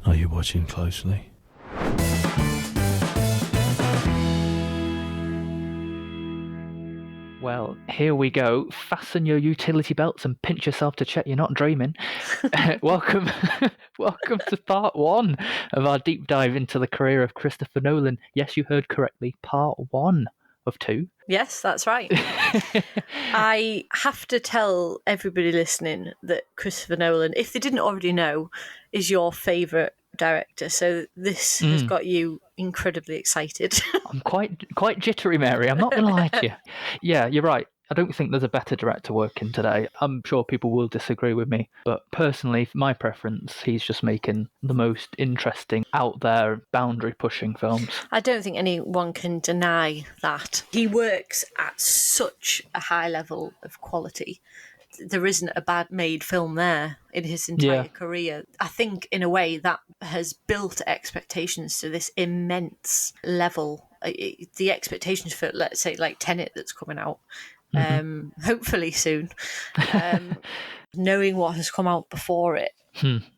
Are you watching closely? Well, here we go. Fasten your utility belts and pinch yourself to check you're not dreaming. Welcome to part one of our deep dive into the career of Christopher Nolan. Yes, you heard correctly, part one of two. Yes, that's right. I have to tell everybody listening that Christopher Nolan, if they didn't already know, is your favourite director. So this has got you incredibly excited. I'm quite jittery, Mary. I'm not going to lie to you. Yeah, you're right. I don't think there's a better director working today. I'm sure people will disagree with me, but personally, my preference, he's just making the most interesting, out there, boundary-pushing films. I don't think anyone can deny that. He works at such a high level of quality. There isn't a bad made film there in his entire career. I think, in a way, that has built expectations to this immense level. The expectations for, let's say, like Tenet that's coming out, hopefully soon, knowing what has come out before it.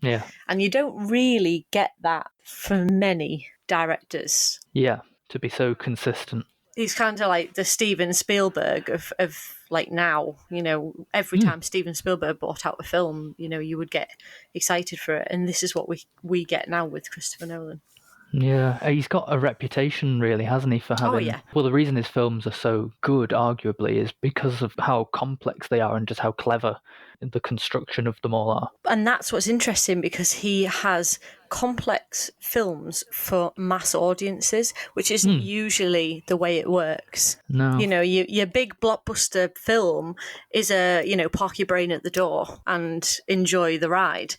Yeah. And you don't really get that from many directors. Yeah, to be so consistent. He's kind of like the Steven Spielberg of like now, you know, every time Steven Spielberg brought out a film, you know, you would get excited for it. And this is what we get now with Christopher Nolan. Yeah, he's got a reputation, really, hasn't he, for having... Oh, yeah. Well, the reason his films are so good, arguably, is because of how complex they are and just how clever the construction of them all are. And that's what's interesting, because he has complex films for mass audiences, which isn't usually the way it works. No. You know, your big blockbuster film is park your brain at the door and enjoy the ride.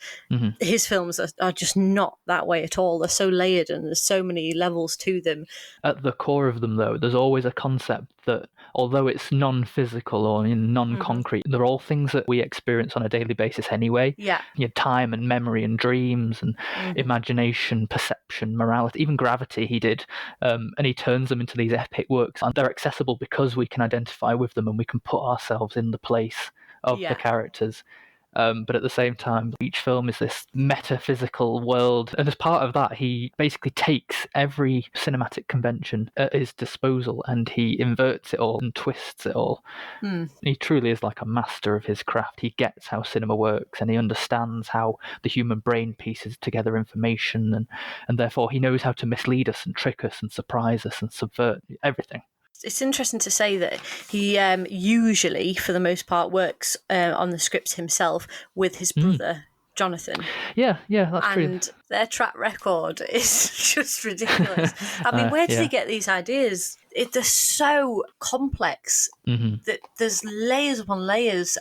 His films are just not that way at all. They're so layered and there's so many levels to them. At the core of them, though, there's always a concept that, although it's non-physical or non-concrete, they're all things that we experience on a daily basis anyway. Yeah. Your time and memory and dreams and imagination, perception, morality, even gravity he did. And he turns them into these epic works. And they're accessible because we can identify with them and we can put ourselves in the place of the characters. But at the same time, each film is this metaphysical world. And as part of that, he basically takes every cinematic convention at his disposal and he inverts it all and twists it all. He truly is like a master of his craft. He gets how cinema works and he understands how the human brain pieces together information, and therefore he knows how to mislead us and trick us and surprise us and subvert everything. It's interesting to say that he usually, for the most part, works on the scripts himself with his brother, Jonathan. Yeah, that's true. And their track record is just ridiculous. I mean, where did he get these ideas? They're so complex that there's layers upon layers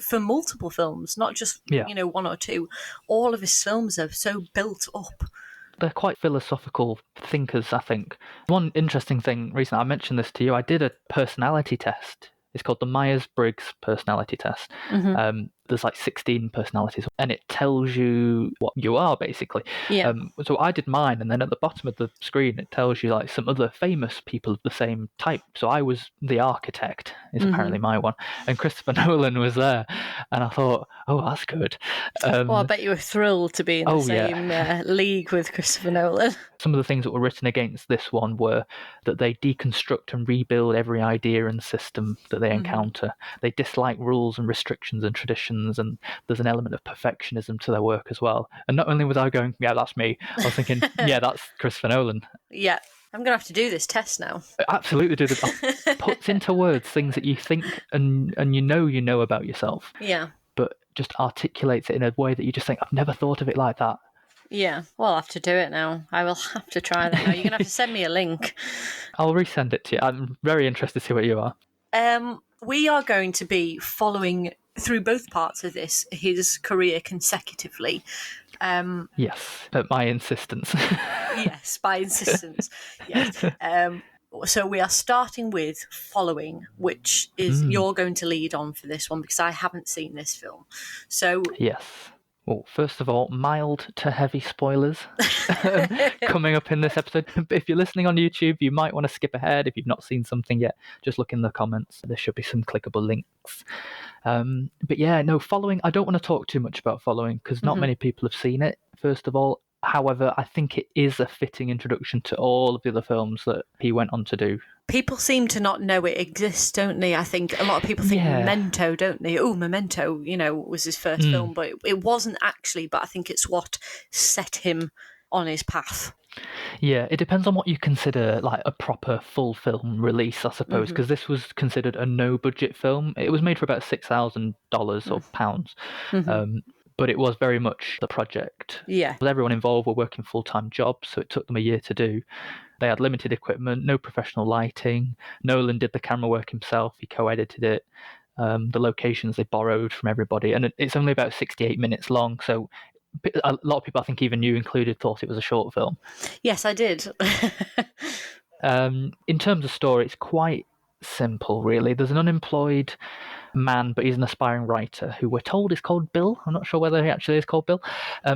for multiple films, not just one or two. All of his films are so built up. They're quite philosophical thinkers, I think. One interesting thing recently, I mentioned this to you, I did a personality test. It's called the Myers-Briggs personality test. There's like 16 personalities, and it tells you what you are, basically. Yeah. So I did mine, and then at the bottom of the screen, it tells you like some other famous people of the same type. So I was the architect, is apparently my one, and Christopher Nolan was there, and I thought, oh, that's good. Well, I bet you were thrilled to be in the same league with Christopher Nolan. Some of the things that were written against this one were that they deconstruct and rebuild every idea and system that they encounter. They dislike rules and restrictions and traditions, and there's an element of perfectionism to their work as well. And not only was I going, yeah, that's me, I was thinking, yeah, that's Christopher Nolan. Yeah, I'm going to have to do this test now. Absolutely do this. Puts into words things that you think and you know about yourself. Yeah. But just articulates it in a way that you just think, I've never thought of it like that. Yeah, well, I'll have to do it now. I will have to try that now. You're going to have to send me a link. I'll resend it to you. I'm very interested to see what you are. We are going to be following through both parts of this, his career consecutively. Yes, at my insistence. Yes, by insistence. Yes. So we are starting with Following, which is you're going to lead on for this one because I haven't seen this film. So yes. Well, first of all, mild to heavy spoilers coming up in this episode. If you're listening on YouTube, you might want to skip ahead. If you've not seen something yet, just look in the comments. There should be some clickable links. But yeah, no, Following, I don't want to talk too much about Following because not many people have seen it, first of all. However, I think it is a fitting introduction to all of the other films that he went on to do. People seem to not know it exists, don't they? I think a lot of people think Memento, don't they? Oh, Memento, was his first film, but it wasn't actually, but I think it's what set him on his path. Yeah, it depends on what you consider like a proper full film release, I suppose, because this was considered a no-budget film. It was made for about $6,000 or pounds, but it was very much the project. Yeah. Everyone involved were working full-time jobs, so it took them a year to do. They had limited equipment, no professional lighting. Nolan did the camera work himself. He co-edited it. The locations they borrowed from everybody, and it's only about 68 minutes long, so a lot of people, I think even you included, thought it was a short film. Yes, I did. In terms of story, it's quite simple, really. There's an unemployed man, but he's an aspiring writer who we're told is called Bill. I'm not sure whether he actually is called Bill.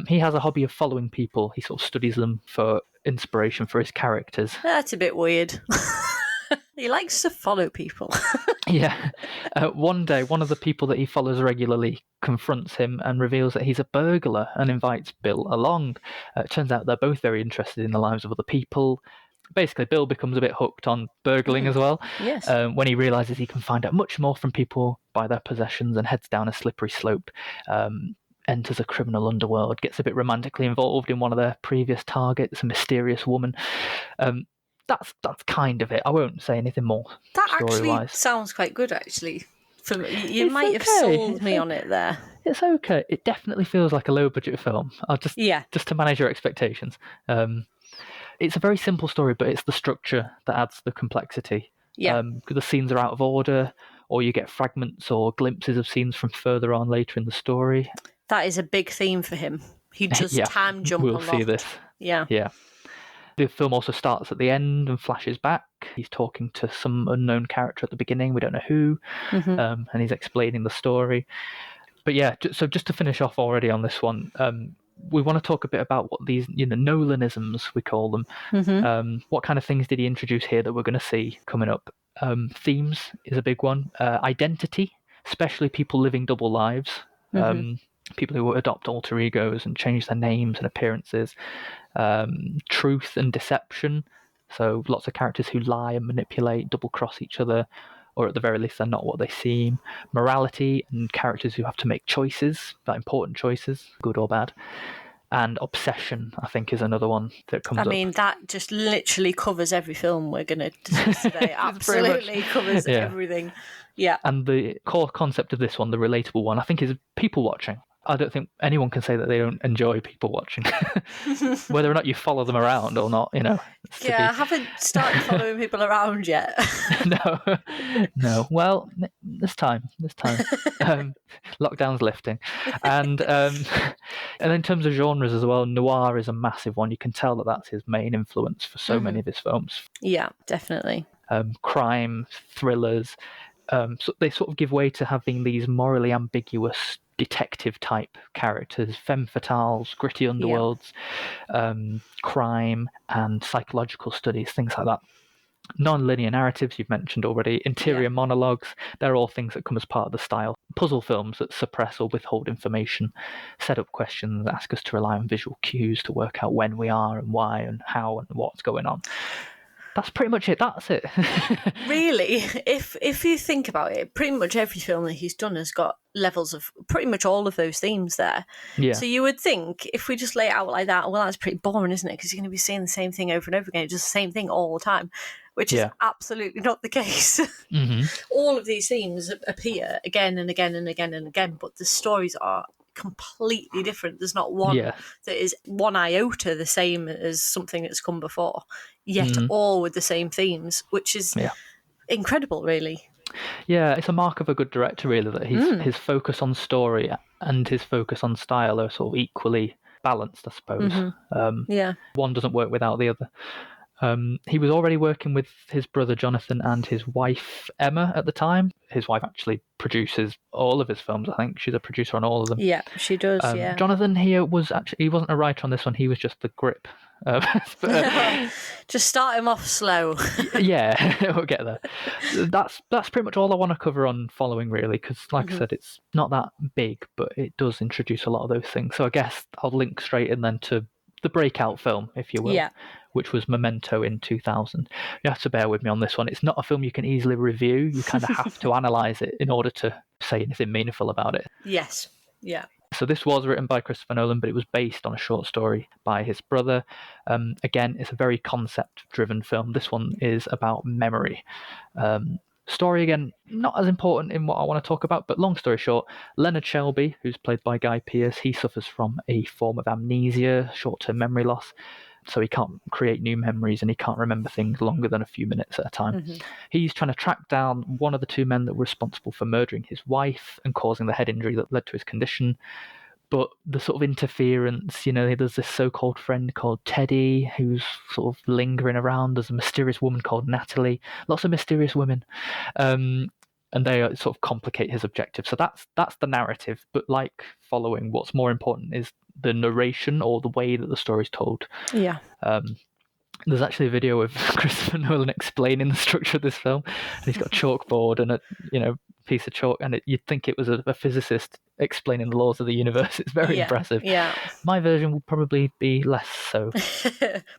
He has a hobby of following people. He sort of studies them for inspiration for his characters. That's a bit weird. He likes to follow people. Yeah. One day, one of the people that he follows regularly confronts him and reveals that he's a burglar and invites Bill along. It turns out they're both very interested in the lives of other people. Basically, Bill becomes a bit hooked on burgling as well. Yes. When he realises he can find out much more from people by their possessions and heads down a slippery slope. Enters a criminal underworld, gets a bit romantically involved in one of their previous targets, a mysterious woman. That's kind of it. I won't say anything more. That actually story-wise. Sounds quite good, actually. You might have sold me on it there. It's okay. It definitely feels like a low-budget film. Just to manage your expectations. It's a very simple story, but it's the structure that adds the complexity. Yeah. The scenes are out of order, or you get fragments or glimpses of scenes from further on later in the story. That is a big theme for him. He just time jump a lot. We'll see this. Yeah. Yeah. The film also starts at the end and flashes back. He's talking to some unknown character at the beginning. We don't know who. And he's explaining the story. But yeah, so just to finish off already on this one, we want to talk a bit about what these, Nolanisms, we call them. What kind of things did he introduce here that we're going to see coming up? Themes is a big one. Identity, especially people living double lives. People who adopt alter egos and change their names and appearances. Truth and deception. So lots of characters who lie and manipulate, double-cross each other, or at the very least they're not what they seem. Morality and characters who have to make choices, like important choices, good or bad. And obsession, I think, is another one that comes up. I mean, that just literally covers every film we're going to discuss today. Absolutely covers everything. Yeah. And the core concept of this one, the relatable one, I think is people watching. I don't think anyone can say that they don't enjoy people watching. Whether or not you follow them around or not, Yeah, I haven't started following people around yet. No. Well, this time. Lockdown's lifting. And in terms of genres as well, noir is a massive one. You can tell that that's his main influence for so many of his films. Yeah, definitely. Crime, thrillers. So they sort of give way to having these morally ambiguous detective type characters, femme fatales, gritty underworlds, crime and psychological studies, things like that. Non-linear narratives you've mentioned already, interior monologues, they're all things that come as part of the style. Puzzle films that suppress or withhold information, set up questions, ask us to rely on visual cues to work out when we are and why and how and what's going on. That's pretty much it. That's it. Really, if you think about it, pretty much every film that he's done has got levels of pretty much all of those themes there. Yeah. So you would think if we just lay it out like that, well, that's pretty boring, isn't it? Because you're going to be saying the same thing over and over again, just the same thing all the time, which is absolutely not the case. All of these themes appear again and again and again and again, but the stories are completely different. There's not one that is one iota the same as something that's come before, yet all with the same themes, which is incredible, really. Yeah, it's a mark of a good director, really, that his focus on story and his focus on style are sort of equally balanced, I suppose. One doesn't work without the other. He was already working with his brother Jonathan and his wife Emma at the time. His wife actually produces all of his films, I think. She's a producer on all of them. Yeah, she does, Jonathan here he wasn't a writer on this one, he was just the grip. Just start him off slow. Yeah, we'll get there. That's pretty much all I want to cover on following, really, because like I said, it's not that big, but it does introduce a lot of those things. So I guess I'll link straight in then to the breakout film, if you will, Yeah. which was Memento in 2000. You have to bear with me on this one. It's not a film you can easily review. You kind of have to analyse it in order to say anything meaningful about it. Yes. Yeah. So this was written by Christopher Nolan, but it was based on a short story by his brother. Again, it's a very concept-driven film. This one is about memory. Story, again, not as important in what I want to talk about, but long story short, Leonard Shelby, who's played by Guy Pearce, he suffers from a form of amnesia, short-term memory loss. So he can't create new memories and he can't remember things longer than a few minutes at a time. Mm-hmm. He's trying to track down one of the two men that were responsible for murdering his wife and causing the head injury that led to his condition. But the sort of interference, there's this so-called friend called Teddy who's sort of lingering around. There's a mysterious woman called Natalie. Lots of mysterious women. And they sort of complicate his objective. So that's the narrative. But like following, what's more important is the narration or the way that the story's told. Yeah. There's actually a video of Christopher Nolan explaining the structure of this film, and he's got a chalkboard and a piece of chalk, and you'd think it was a physicist explaining the laws of the universe. It's very impressive. Yeah. My version will probably be less so.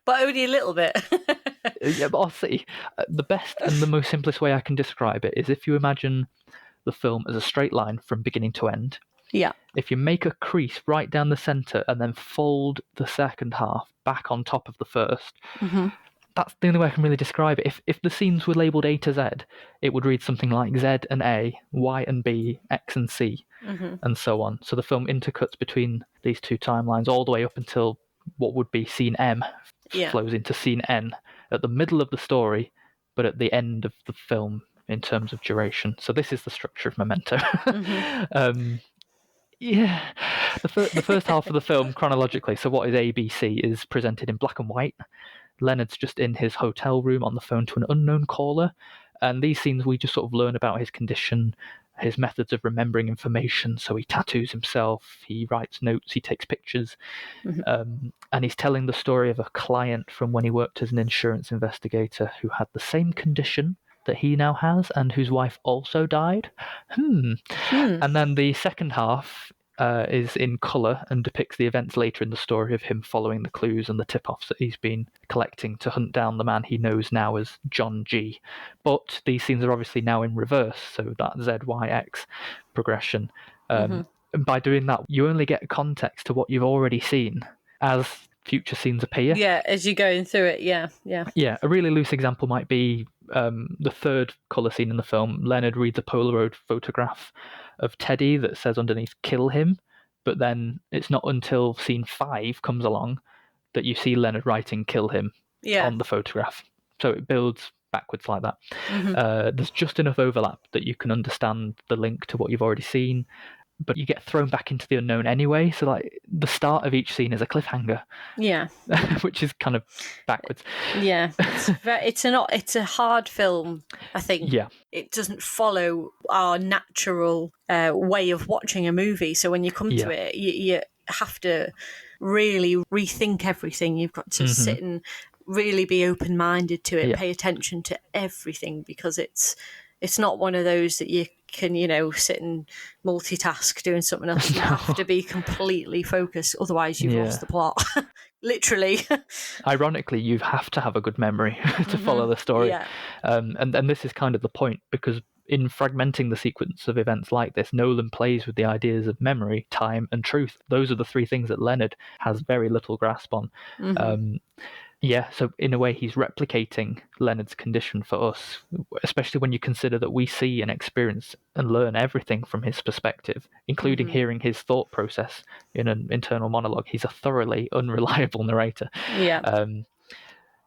But only a little bit. Yeah, but I'll see. The best and the most simplest way I can describe it is if you imagine the film as a straight line from beginning to end. Yeah. If you make a crease right down the centre and then fold the second half back on top of the first, Mm-hmm. that's the only way I can really describe it. If the scenes were labelled A to Z, it would read something like Z and A, Y and B, X and C, and so on. So the film intercuts between these two timelines all the way up until what would be scene M flows into scene N at the middle of the story, but at the end of the film in terms of duration. So this is the structure of Memento. Yeah, the first half of the film chronologically. So what is ABC is presented in black and white. Leonard's just in his hotel room on the phone to an unknown caller, and these scenes we just sort of learn about his condition, his methods of remembering information. So he tattoos himself, he writes notes, he takes pictures, and he's telling the story of a client from when he worked as an insurance investigator who had the same condition that he now has and whose wife also died. And then the second half is in colour and depicts the events later in the story of him following the clues and the tip-offs that he's been collecting to hunt down the man he knows now as John G. But these scenes are obviously now in reverse, so that ZYX progression. And by doing that, you only get context to what you've already seen as future scenes appear. Yeah, as you're going through it, yeah. Yeah, a really loose example might be the third colour scene in the film. Leonard reads a Polaroid photograph of Teddy that says underneath, "Kill him," but then it's not until scene 5 comes along that you see Leonard writing "Kill him" on the photograph. So it builds backwards like that. There's just enough overlap that you can understand the link to what you've already seen, but you get thrown back into the unknown anyway. So like the start of each scene is a cliffhanger. Yeah. Which is kind of backwards. Yeah. It's a hard film, I think. Yeah. It doesn't follow our natural way of watching a movie. So when you come to it, you have to really rethink everything. You've got to sit and really be open-minded to it, pay attention to everything, because it's not one of those that you can, sit and multitask doing something else. You have to be completely focused, otherwise you've lost the plot. Literally. Ironically, you have to have a good memory to follow the story. Yeah. And this is kind of the point, because in fragmenting the sequence of events like this, Nolan plays with the ideas of memory, time, and truth. Those are the three things that Leonard has very little grasp on. So in a way, he's replicating Leonard's condition for us, especially when you consider that we see and experience and learn everything from his perspective, including hearing his thought process in an internal monologue. He's a thoroughly unreliable narrator. Yeah.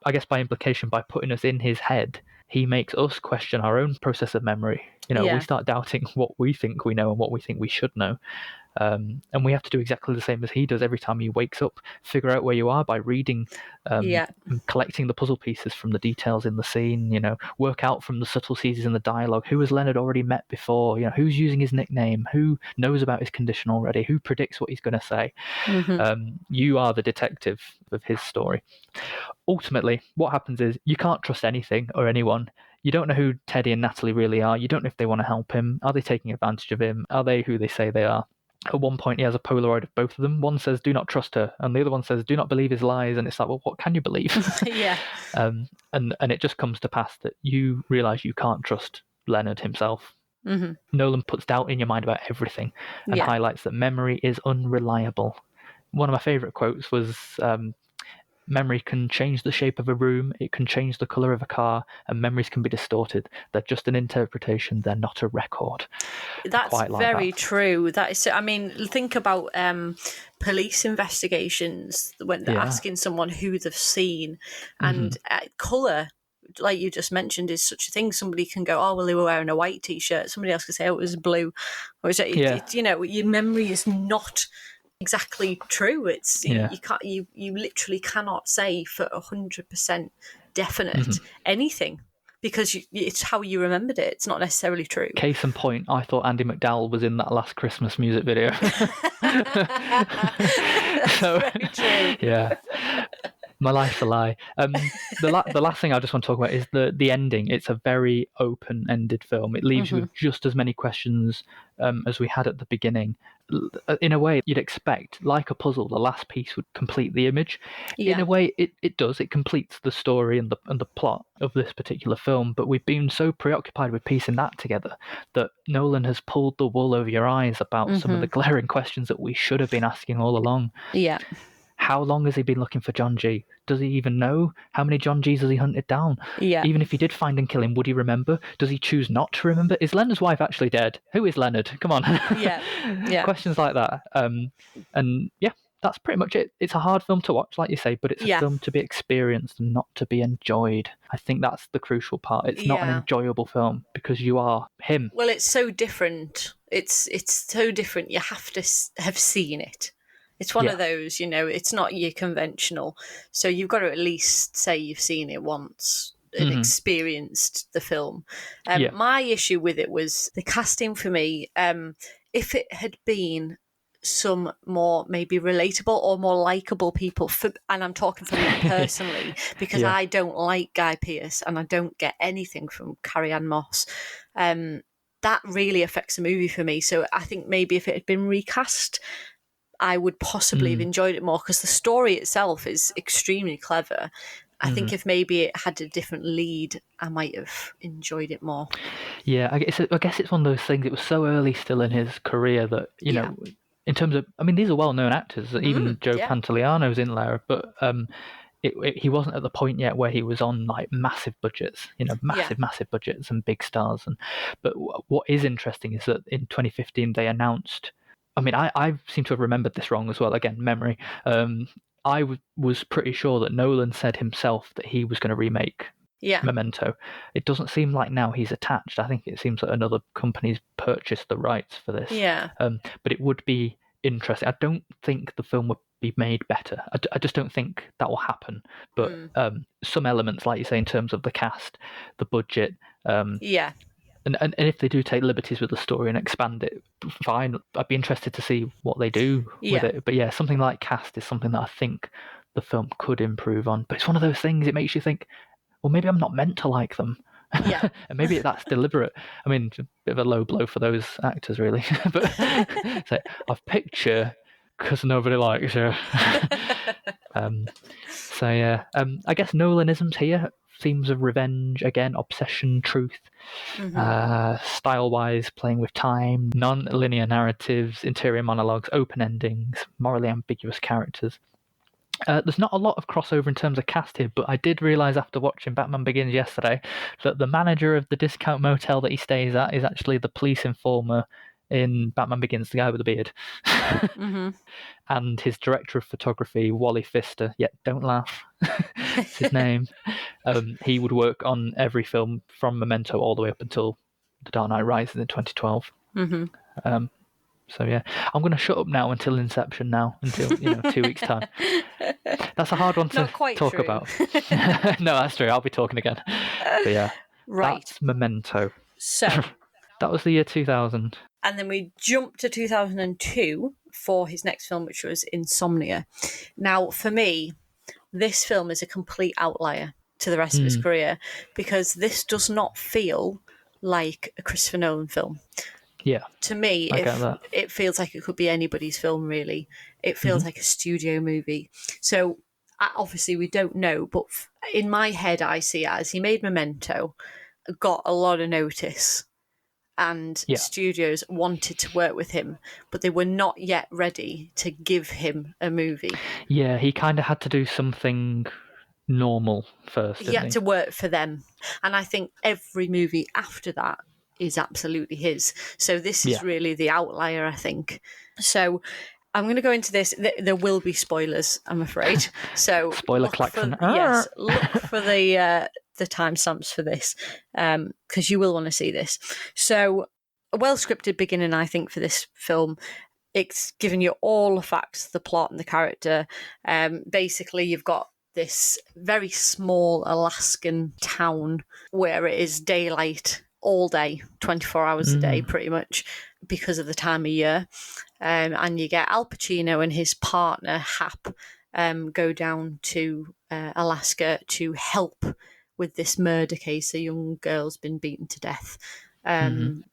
I guess by implication, by putting us in his head, he makes us question our own process of memory. We start doubting what we think we know and what we think we should know. And we have to do exactly the same as he does every time he wakes up. Figure out where you are by reading, and collecting the puzzle pieces from the details in the scene. Work out from the subtleties in the dialogue. Who has Leonard already met before? Who's using his nickname? Who knows about his condition already? Who predicts what he's going to say? You are the detective of his story. Ultimately, what happens is you can't trust anything or anyone. You don't know who Teddy and Natalie really are. You don't know if they want to help him. Are they taking advantage of him? Are they who they say they are? At one point, he has a Polaroid of both of them. One says, "Do not trust her," and the other one says, "Do not believe his lies." And it's like, well, what can you believe? Yeah. And it just comes to pass that you realise you can't trust Leonard himself. Mm-hmm. Nolan puts doubt in your mind about everything and Yeah. highlights that memory is unreliable. One of my favourite quotes was, memory can change the shape of a room, it can change the colour of a car, and memories can be distorted. They're just an interpretation, they're not a record. That's very that. true. That is, I mean, think about police investigations when they're asking someone who they've seen, and colour, like you just mentioned, is such a thing. Somebody can go, "Oh, well, they were wearing a white t-shirt." Somebody else can say, "Oh, it was blue." Or you know, your memory is not exactly true. It's you can't, you literally cannot say for 100% definite anything, because it's how you remembered it. It's not necessarily true. Case in point, I thought Andy McDowell was in that Last Christmas music video. So, very true. Yeah. My life's a lie. The last thing I just want to talk about is the ending. It's a very open-ended film. It leaves you with just as many questions as we had at the beginning. In a way, you'd expect, like a puzzle, the last piece would complete the image. Yeah. In a way, it does. It completes the story and the plot of this particular film. But we've been so preoccupied with piecing that together that Nolan has pulled the wool over your eyes about some of the glaring questions that we should have been asking all along. Yeah. How long has he been looking for John G? Does he even know? How many John Gs has he hunted down? Yeah. Even if he did find and kill him, would he remember? Does he choose not to remember? Is Leonard's wife actually dead? Who is Leonard? Come on. Yeah. Questions like that. And yeah, that's pretty much it. It's a hard film to watch, like you say, but it's a film to be experienced and not to be enjoyed. I think that's the crucial part. It's not an enjoyable film because you are him. Well, it's so different. It's so different. You have to have seen it. It's one of those, you know, it's not your conventional. So you've got to at least say you've seen it once and experienced the film. My issue with it was the casting for me. If it had been some more maybe relatable or more likable people, and I'm talking for me personally, because I don't like Guy Pearce and I don't get anything from Carrie-Anne Moss. That really affects the movie for me. So I think maybe if it had been recast, I would possibly have enjoyed it more, because the story itself is extremely clever. I think if maybe it had a different lead, I might have enjoyed it more. Yeah, I guess it's one of those things. It was so early still in his career that, you know, in terms of, I mean, these are well-known actors. Even Joe Pantoliano's in there, but he wasn't at the point yet where he was on like massive budgets, you know, massive budgets and big stars. But what is interesting is that in 2015 they announced. I mean, I seem to have remembered this wrong as well. Again, memory. I was pretty sure that Nolan said himself that he was going to remake Memento. It doesn't seem like now he's attached. I think it seems that another company's purchased the rights for this. Yeah. But it would be interesting. I don't think the film would be made better. I just don't think that will happen. But some elements, like you say, in terms of the cast, the budget, and if they do take liberties with the story and expand it, fine. I'd be interested to see what they do with it. But yeah, something like cast is something that I think the film could improve on. But it's one of those things, it makes you think, well, maybe I'm not meant to like them. Yeah. And maybe that's deliberate. I mean, it's a bit of a low blow for those actors, really. But so I've picked you because nobody likes you. So yeah, I guess Nolanisms here. Themes of revenge, again, obsession, truth, style-wise, playing with time, non-linear narratives, interior monologues, open endings, morally ambiguous characters. There's not a lot of crossover in terms of cast here, but I did realise after watching Batman Begins yesterday that the manager of the discount motel that he stays at is actually the police informer in Batman Begins, the guy with the beard. And his director of photography, Wally Pfister, don't laugh, it's his name. He would work on every film from Memento all the way up until The Dark Knight Rises in 2012. So yeah, I'm going to shut up now until Inception until 2 weeks time. That's a hard one to talk about. No, that's true. I'll be talking again. But yeah, that's Memento. So that was the year 2000. And then we jumped to 2002 for his next film, which was Insomnia. Now, for me, this film is a complete outlier to the rest of his career, because this does not feel like a Christopher Nolan film. Yeah, To me, I get if that. it feels like it could be anybody's film, really. It feels like a studio movie. So obviously we don't know, but in my head I see it as he made Memento, got a lot of notice, and Yeah. studios wanted to work with him, but they were not yet ready to give him a movie. Yeah, he kind of had to do something normal first, He didn't had he? to work for them. And I think every movie after that is absolutely his. So this is Yeah. really the outlier, I think. So I'm going to go into this. There will be spoilers, I'm afraid. So Spoiler look klaxon. for the timestamps for this, because you will want to see this. So a well scripted beginning, I think, for this film. It's given you all the facts, the plot, and the character. Basically, you've got this very small Alaskan town where it is daylight all day, 24 hours a day, pretty much, because of the time of year. And you get Al Pacino and his partner, Hap, go down to Alaska to help with this murder case. A young girl's been beaten to death. And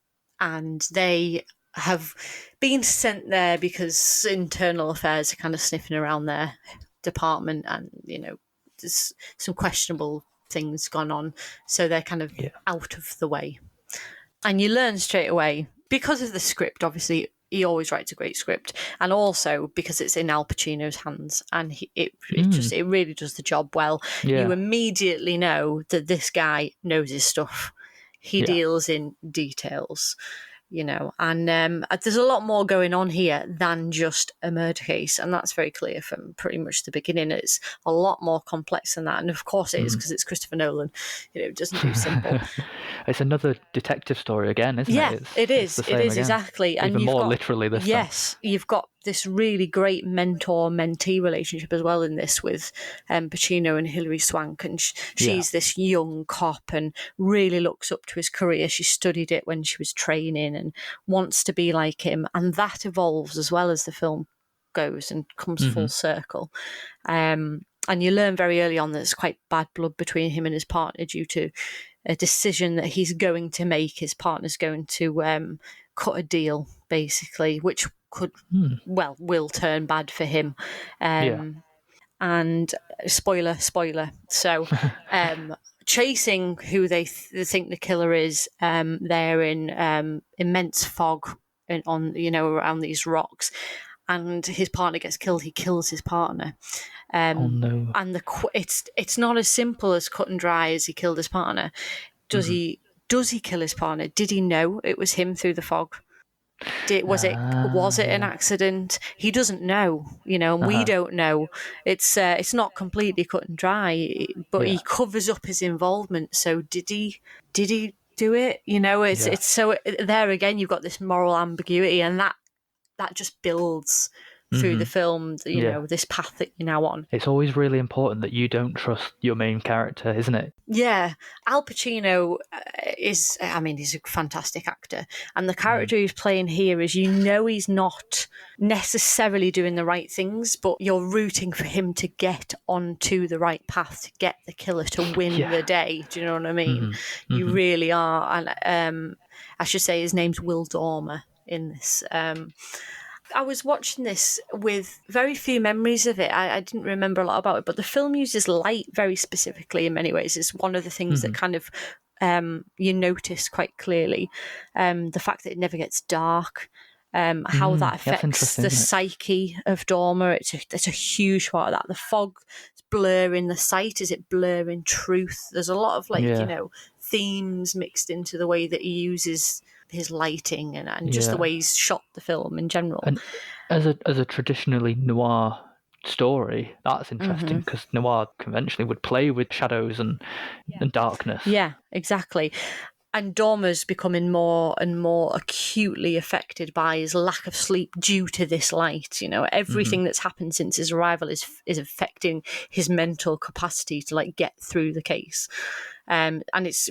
they have been sent there because internal affairs are kind of sniffing around their department, and there's some questionable things gone on, so they're kind of out of the way. And you learn straight away, because of the script, obviously he always writes a great script, and also because it's in Al Pacino's hands, and it really does the job well. You immediately know that this guy knows his stuff. He deals in details. And there's a lot more going on here than just a murder case, and that's very clear from pretty much the beginning. It's a lot more complex than that, and of course it is, because it's Christopher Nolan. It doesn't do simple. It's another detective story again, isn't it? It It's is. the same It is again. exactly, and Even you've more got literally this time. you've got this really great mentor-mentee relationship as well in this, with Pacino and Hilary Swank, and she's this young cop and really looks up to his career. She studied it when she was training and wants to be like him, and that evolves as well as the film goes and comes full circle. And you learn very early on that there's quite bad blood between him and his partner due to a decision that he's going to make. His partner's going to cut a deal, basically, which could, will turn bad for him. And spoiler. So, chasing who they think the killer is, they're in immense fog on around these rocks, and his partner gets killed. He kills his partner. Oh no! And it's not as simple as cut and dry as he killed his partner. Does he kill his partner? Did he know it was him through the fog? Was it an accident? He doesn't know, and we don't know. It's not completely cut and dry, but he covers up his involvement. So did he do it? It's so there again. You've got this moral ambiguity, and that just builds through the film, this path that you're now on. It's always really important that you don't trust your main character, isn't it? Yeah. Al Pacino he's a fantastic actor. And the character he's playing here is, he's not necessarily doing the right things, but you're rooting for him to get onto the right path, to get the killer, to win the day. Do you know what I mean? You really are. And I should say his name's Will Dormer in this. I was watching this with very few memories of it. I didn't remember a lot about it, but the film uses light very specifically in many ways. It's one of the things that kind of you notice quite clearly. The fact that it never gets dark, how that affects the psyche of Dormer. It's a huge part of that. The fog is blurring the sight. Is it blurring truth? There's a lot of themes mixed into the way that he uses his lighting and just the way he's shot the film in general. And as a traditionally noir story, that's interesting, because noir conventionally would play with shadows and darkness. Yeah, exactly. And Dormer's becoming more and more acutely affected by his lack of sleep due to this light. Everything that's happened since his arrival is affecting his mental capacity to get through the case. And it's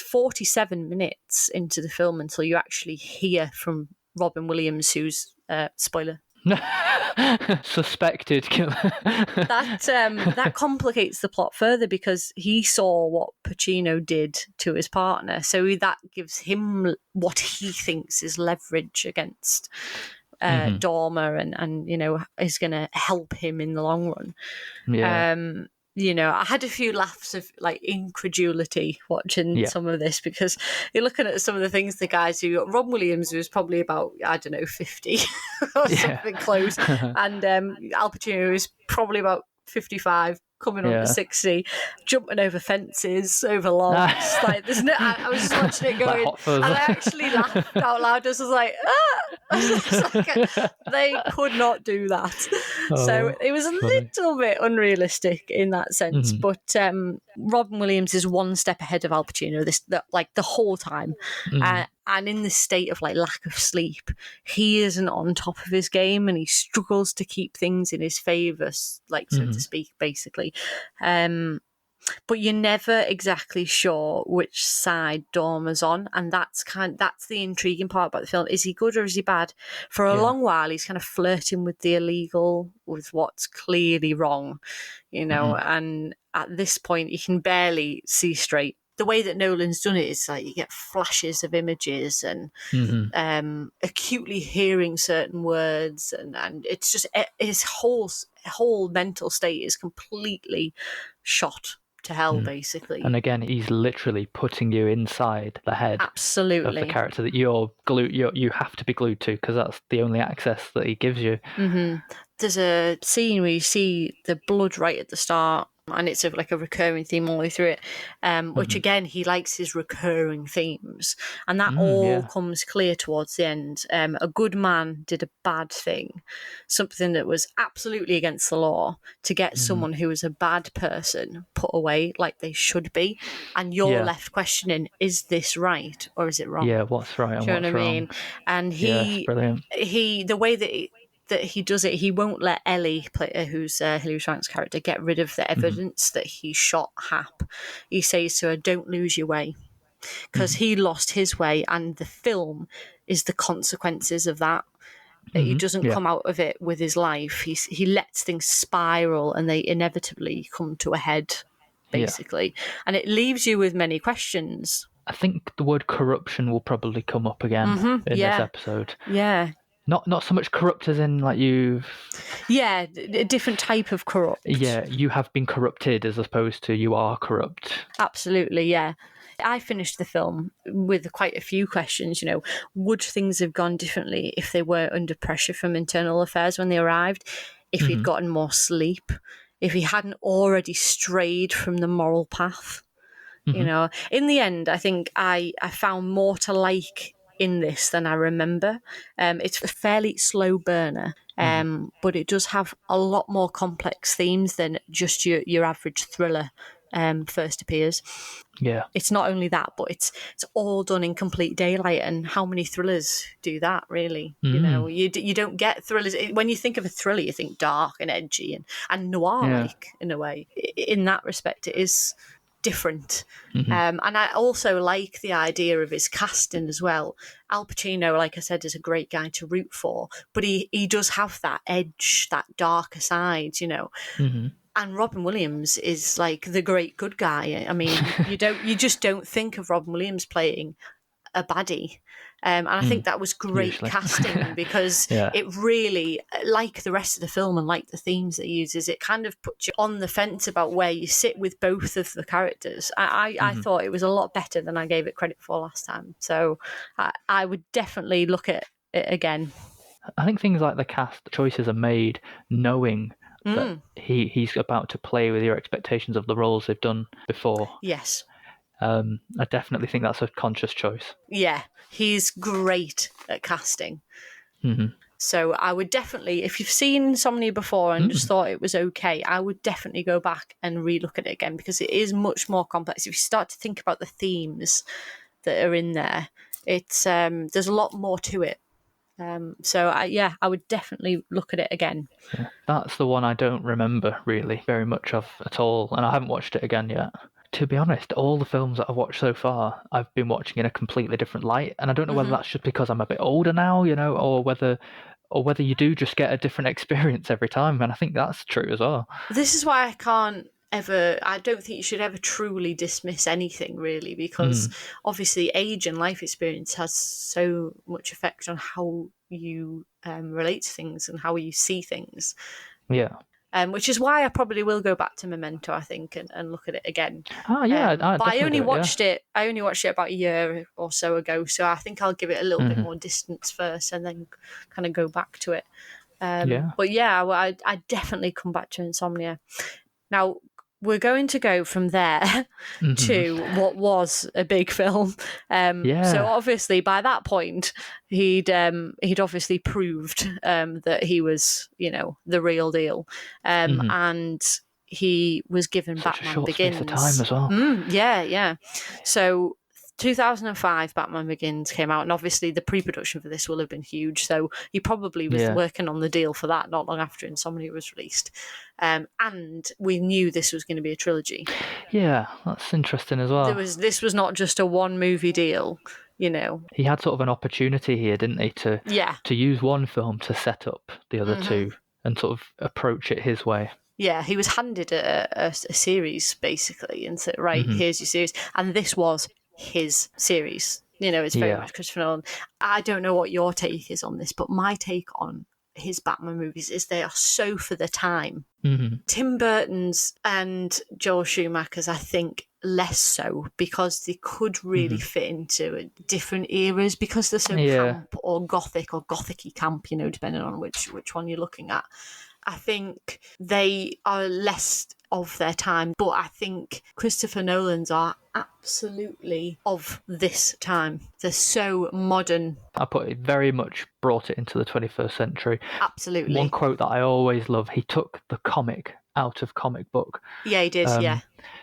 47 minutes into the film until you actually hear from Robin Williams, who's spoiler Suspected killer. That complicates the plot further because he saw what Pacino did to his partner, so that gives him what he thinks is leverage against Dormer, and is going to help him in the long run. Yeah. I had a few laughs of like incredulity watching some of this, because you're looking at some of the things the guys do. Rob Williams was probably about, I don't know, 50 or something close, and Al Pacino was probably about 55, coming on to 60, jumping over fences, over logs. Like, there's no. I was just watching it going, Like Hot and I actually laughed out loud. I was like, they could not do that. So it was a little bit unrealistic in that sense. But Robin Williams is one step ahead of Al Pacino the whole time. And in this state of like lack of sleep, he isn't on top of his game, and he struggles to keep things in his favour, like, so to speak, basically. But you're never exactly sure which side Dormer's on, and that's the intriguing part about the film. Is he good or is he bad? For a long while, he's kind of flirting with the illegal, with what's clearly wrong, and at this point, you can barely see straight. The way that Nolan's done it is like you get flashes of images and acutely hearing certain words, and it's just his whole mental state is completely shot to hell, basically. And again, he's literally putting you inside the head of the character that you have to be glued to, because that's the only access that he gives you. There's a scene where you see the blood right at the start, and it's like a recurring theme all the way through it, which again, he likes his recurring themes, and that all comes clear towards the end. A good man did a bad thing, something that was absolutely against the law, to get someone who was a bad person put away like they should be, and you're left questioning, is this right or is it wrong? Yeah, what's right and what's wrong? And the way that he does it, he won't let Ellie, who's Hilary Swank's character, get rid of the evidence that he shot Hap. He says to her, don't lose your way, because he lost his way, and the film is the consequences of that. He doesn't come out of it with his life. He lets things spiral, and they inevitably come to a head, basically. And it leaves you with many questions. I think the word corruption will probably come up again in this episode. Yeah. Not so much corrupt as in like you've... Yeah, a different type of corrupt. Yeah, you have been corrupted as opposed to you are corrupt. Absolutely, yeah. I finished the film with quite a few questions, would things have gone differently if they were under pressure from internal affairs when they arrived? If he'd gotten more sleep? If he hadn't already strayed from the moral path? In the end, I think I found more to like in this than I remember. It's a fairly slow burner, but it does have a lot more complex themes than just your average thriller first appears. Yeah, it's not only that, but it's all done in complete daylight. And how many thrillers do that, really? You don't get thrillers. When you think of a thriller, you think dark and edgy and noir-like in a way. In that respect, it is different. And I also like the idea of his casting as well. Al Pacino, like I said, is a great guy to root for, but he does have that edge, that darker side, And Robin Williams is like the great good guy. I mean, you just don't think of Robin Williams playing a baddie. And I think that was great casting, because it really, like the rest of the film and like the themes it uses, it kind of puts you on the fence about where you sit with both of the characters. I thought it was a lot better than I gave it credit for last time. So I would definitely look at it again. I think things like the cast choices are made knowing that he's about to play with your expectations of the roles they've done before. Yes. I definitely think that's a conscious choice. Yeah, he's great at casting. So I would definitely, if you've seen Insomnia before and just thought it was okay, I would definitely go back and relook at it again, because it is much more complex. If you start to think about the themes that are in there, it's there's a lot more to it. I would definitely look at it again. Yeah, that's the one I don't remember really very much of at all, and I haven't watched it again yet. To be honest, all the films that I've watched so far, I've been watching in a completely different light, and I don't know whether that's just because I'm a bit older now, or whether or whether you do just get a different experience every time. And I think that's true as well. This is why I don't think you should ever truly dismiss anything, really, because obviously age and life experience has so much effect on how you relate to things and how you see things. Yeah. Which is why I probably will go back to Memento, I think, and look at it again. Oh yeah, but I only watched it. I only watched it about a year or so ago, so I think I'll give it a little bit more distance first, and then kind of go back to it. But yeah, I definitely come back to Insomnia. Now we're going to go from there to what was a big film. So obviously by that point he'd obviously proved that he was, the real deal, and he was given Such Batman a short Begins. space of time as well. Yeah. So 2005 Batman Begins came out, and obviously the pre-production for this will have been huge, so he probably was working on the deal for that not long after Insomnia was released, and we knew this was going to be a trilogy. Yeah, that's interesting as well. This was not just a one movie deal, He had sort of an opportunity here, didn't he, to use one film to set up the other two and sort of approach it his way. Yeah, he was handed a series basically and said, right, here's your series, and this was his series. It's very much Christopher Nolan. I don't know what your take is on this, but my take on his Batman movies is they are so for the time. Tim Burton's and Joel Schumacher's, I think, less so, because they could really fit into different eras, because they're so camp or gothic or gothic-y camp, depending on which one you're looking at. I think they are less of their time, but I think Christopher Nolan's are absolutely of this time. They're so modern. I put it very much brought it into the 21st century. Absolutely. One quote that I always love, he took the comic out of comic book. Yeah, he did,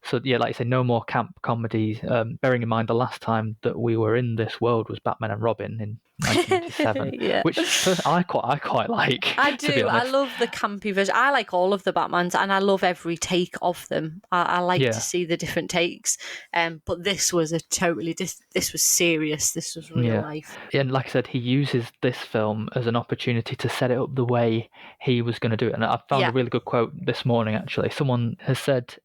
So, like you say, no more camp comedies. Bearing in mind the last time that we were in this world was Batman and Robin in 1997, which I quite like. I do. I love the campy version. I like all of the Batmans, and I love every take of them. I like to see the different takes. But this was this was serious. This was real life. And like I said, he uses this film as an opportunity to set it up the way he was going to do it. And I found a really good quote this morning, actually. Someone has said,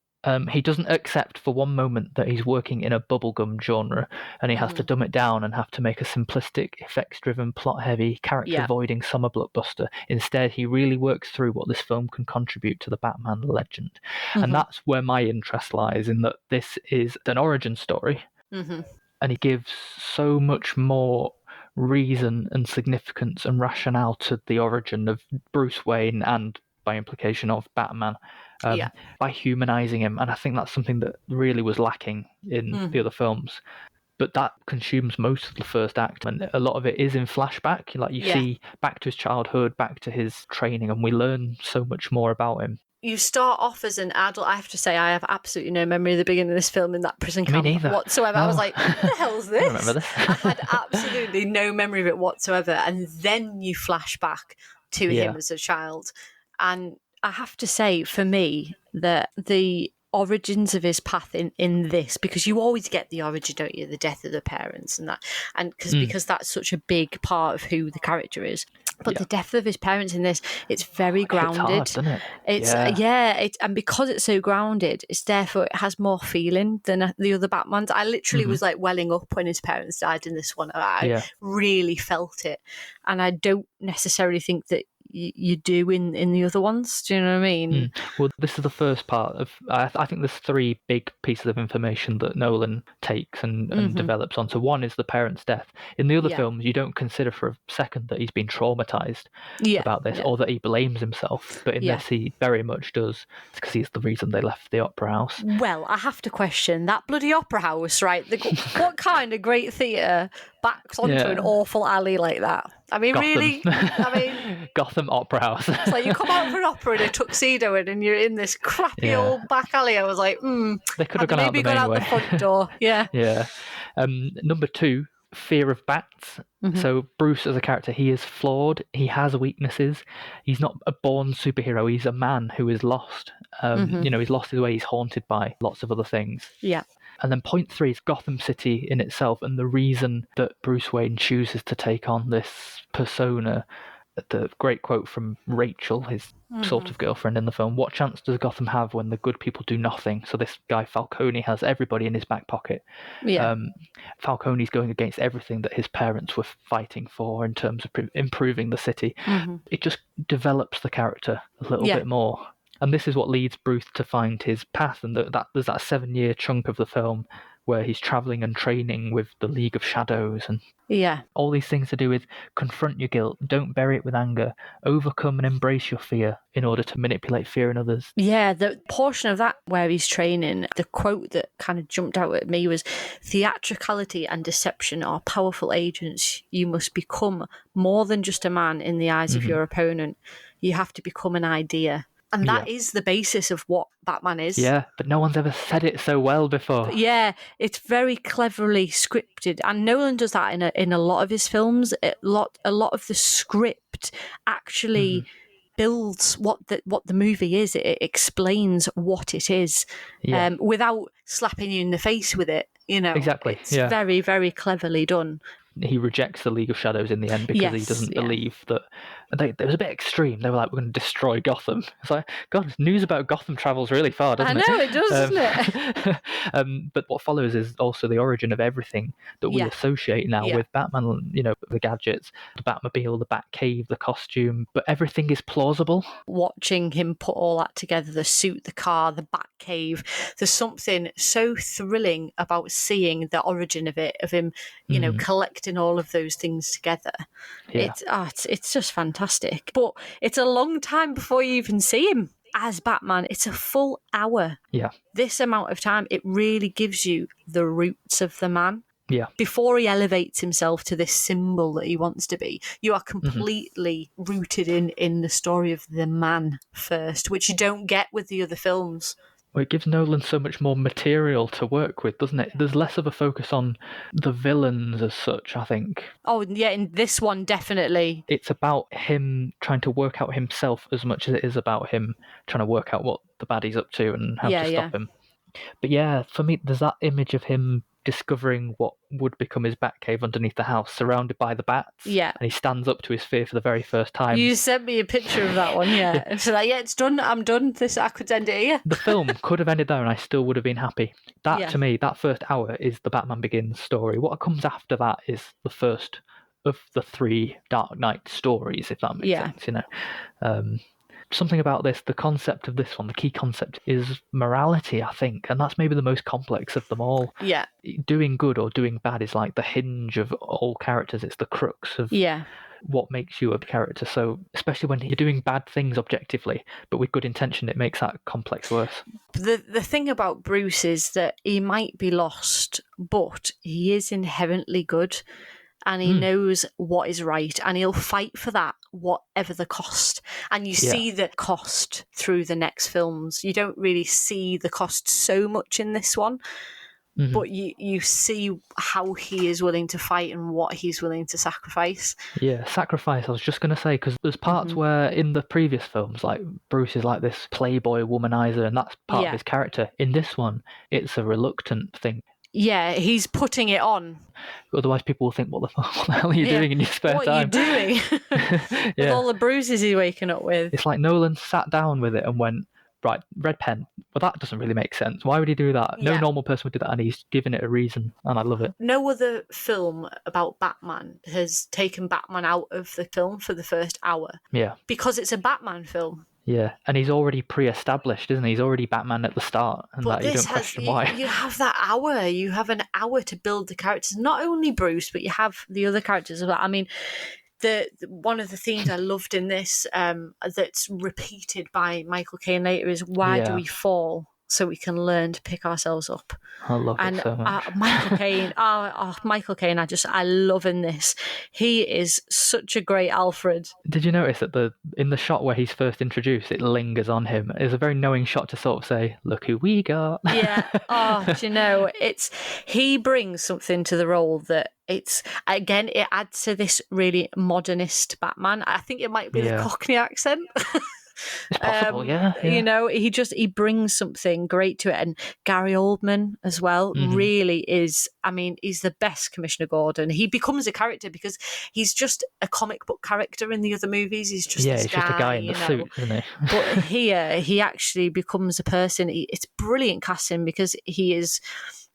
he doesn't accept for one moment that he's working in a bubblegum genre, and he has to dumb it down and have to make a simplistic, effects-driven, plot-heavy, character-avoiding summer blockbuster. Instead, he really works through what this film can contribute to the Batman legend. And that's where my interest lies, in that this is an origin story, and he gives so much more reason and significance and rationale to the origin of Bruce Wayne, and by implication of Batman, by humanizing him. And I think that's something that really was lacking in the other films. But that consumes most of the first act, and a lot of it is in flashback. Like you see back to his childhood, back to his training, and we learn so much more about him. You start off as an adult. I have to say, I have absolutely no memory of the beginning of this film in that prison camp whatsoever. No. I was like, what the hell's this? I remember this. I had absolutely no memory of it whatsoever. And then you flash back to him as a child. And I have to say, for me, that the origins of his path in this, because you always get the origin, don't you, the death of the parents and that, and because that's such a big part of who the character is. But the death of his parents in this, it's very grounded. It's hard, doesn't it? It's and because it's so grounded, it has more feeling than the other Batmans. I literally was like welling up when his parents died in this one. I really felt it, and I don't necessarily think that you do in the other ones. Do you know what I mean? Well, this is the first part of, I think there's three big pieces of information that Nolan takes and develops onto. One is the parents' death. In the other films, you don't consider for a second that he's been traumatized about this or that he blames himself. But in this, he very much does, because he's the reason they left the opera house. Well, I have to question that bloody opera house, right? What kind of great theatre backs onto an awful alley like that? I mean, Gotham. really? I mean, Gotham Opera House. It's like you come out for an opera in a tuxedo and you're in this crappy old back alley. I was like, They could have gone out the main way. The front door. Yeah. Number two, fear of bats. So Bruce as a character, he is flawed. He has weaknesses. He's not a born superhero. He's a man who is lost. He's lost his way. He's haunted by lots of other things. Yeah. And then point three is Gotham City in itself, and the reason that Bruce Wayne chooses to take on this persona the great quote from Rachel, his sort of girlfriend in the film, what chance does Gotham have when the good people do nothing? So this guy Falcone has everybody in his back pocket. Yeah. Falcone's going against everything that his parents were fighting for in terms of improving the city. It just develops the character a little bit more. And this is what leads Bruce to find his path. And that there's that 7-year chunk of the film where he's traveling and training with the League of Shadows and all these things to do with confront your guilt, don't bury it with anger, overcome and embrace your fear in order to manipulate fear in others. Yeah, the portion of that where he's training, the quote that kind of jumped out at me was, theatricality and deception are powerful agents. You must become more than just a man in the eyes of your opponent. You have to become an idea. And that is the basis of what Batman is. Yeah, but no one's ever said it so well before. But yeah, it's very cleverly scripted, and Nolan does that in a lot of his films. A lot of the script actually builds what the movie is. It explains what it is, without slapping you in the face with it. Exactly. It's very, very cleverly done. He rejects the League of Shadows in the end because he doesn't believe that. It was a bit extreme. They were like, we're going to destroy Gotham. It's like, God, news about Gotham travels really far, doesn't it? I know, it does, doesn't it? But what follows is also the origin of everything that we associate now with Batman, the gadgets, the Batmobile, the Batcave, the costume, but everything is plausible. Watching him put all that together, the suit, the car, the Batcave, there's something so thrilling about seeing the origin of it, of him, collecting all of those things together. Yeah. It's just fantastic. But it's a long time before you even see him as Batman. It's a full hour. Yeah. This amount of time, it really gives you the roots of the man. Yeah. Before he elevates himself to this symbol that he wants to be, you are completely rooted in the story of the man first, which you don't get with the other films. Well, it gives Nolan so much more material to work with, doesn't it? There's less of a focus on the villains as such, I think. Oh, yeah, in this one, definitely. It's about him trying to work out himself as much as it is about him trying to work out what the baddie's up to and how to stop him. But yeah, for me, there's that image of him discovering what would become his Batcave underneath the house, surrounded by the bats. Yeah. And he stands up to his fear for the very first time. You sent me a picture of that one, yeah. And so like, it's done, I'm done. I could end it here. The film could have ended there and I still would have been happy. To me, that first hour is the Batman Begins story. What comes after that is the first of the 3 Dark Knight stories, if that makes sense, Something about this, the concept of this one, the key concept is morality, I think, and that's maybe the most complex of them all. Yeah. Doing good or doing bad is like the hinge of all characters. It's the crux of what makes you a character. So, especially when you're doing bad things objectively, but with good intention, it makes that complex worse. The thing about Bruce is that he might be lost, but he is inherently good. And he knows what is right, and he'll fight for that, whatever the cost. And you see the cost through the next films. You don't really see the cost so much in this one, but you see how he is willing to fight and what he's willing to sacrifice. Yeah, sacrifice, I was just going to say, because there's parts where in the previous films, like, Bruce is like this playboy womanizer, and that's part of his character. In this one, it's a reluctant thing. Yeah, he's putting it on. Otherwise, people will think, what the hell are you doing in your spare time? What are you doing? With all the bruises he's waking up with. It's like Nolan sat down with it and went, right, red pen. Well, that doesn't really make sense. Why would he do that? No normal person would do that, and he's given it a reason, and I love it. No other film about Batman has taken Batman out of the film for the first hour. Yeah. Because it's a Batman film. Yeah, and he's already pre-established, isn't he? He's already Batman at the start, and but you don't question why. You have that hour. You have an hour to build the characters. Not only Bruce, but you have the other characters as well. I mean, one of the themes I loved in this that's repeated by Michael Caine later is, why do we fall? So we can learn to pick ourselves up. I love it so much. Michael Caine, Michael Caine, I love in this. He is such a great Alfred. Did you notice that in the shot where he's first introduced, it lingers on him? It's a very knowing shot to sort of say, look who we got. Yeah. Do you know, he brings something to the role that it adds to this really modernist Batman. I think it might be the Cockney accent. It's possible, yeah. You know, he brings something great to it. And Gary Oldman as well really is, I mean, he's the best Commissioner Gordon. He becomes a character because he's just a comic book character in the other movies. He's just this he's guy, just a guy in the suit, isn't he? But here, he actually becomes a person. It's brilliant casting because he is